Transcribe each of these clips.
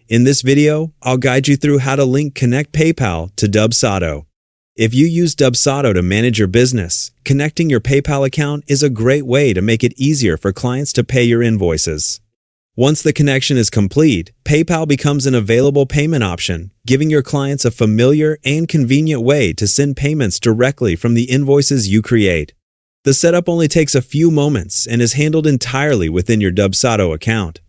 In this video, I'll guide you through how to link Connect PayPal to Dubsado. If you use Dubsado to manage your business, connecting your PayPal account is a great way to make it easier for clients to pay your invoices. Once the connection is complete, PayPal becomes an available payment option, giving your clients a familiar and convenient way to send payments directly from the invoices you create. The setup only takes a few moments and is handled entirely within your Dubsado account.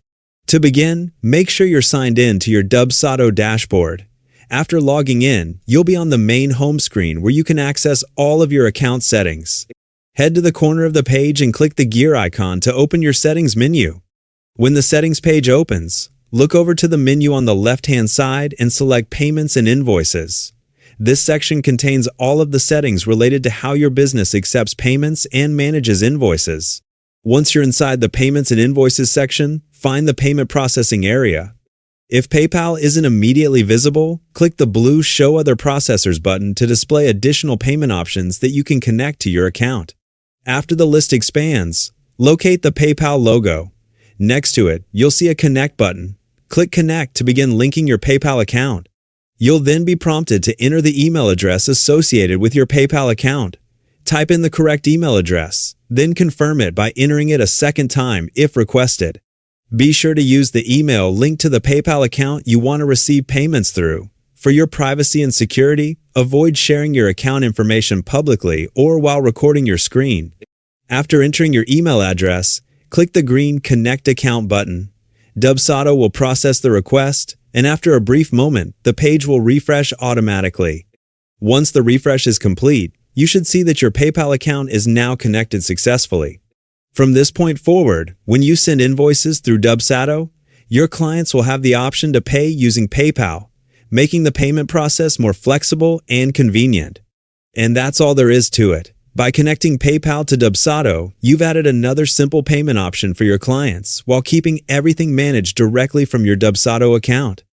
To begin, make sure you're signed in to your Dubsado dashboard. After logging in, you'll be on the main home screen where you can access all of your account settings. Head to the corner of the page and click the gear icon to open your settings menu. When the settings page opens, look over to the menu on the left-hand side and select Payments and Invoices. This section contains all of the settings related to how your business accepts payments and manages invoices. Once you're inside the Payments and Invoices section, find the Payment Processing area. If PayPal isn't immediately visible, click the blue Show Other Processors button to display additional payment options that you can connect to your account. After the list expands, locate the PayPal logo. Next to it, you'll see a Connect button. Click Connect to begin linking your PayPal account. You'll then be prompted to enter the email address associated with your PayPal account. Type in the correct email address, then confirm it by entering it a second time if requested. Be sure to use the email linked to the PayPal account you want to receive payments through. For your privacy and security, avoid sharing your account information publicly or while recording your screen. After entering your email address, click the green Connect Account button. Dubsado will process the request, and after a brief moment, the page will refresh automatically. Once the refresh is complete, you should see that your PayPal account is now connected successfully. From this point forward, when you send invoices through Dubsado, your clients will have the option to pay using PayPal, making the payment process more flexible and convenient. And that's all there is to it. By connecting PayPal to Dubsado, you've added another simple payment option for your clients while keeping everything managed directly from your Dubsado account.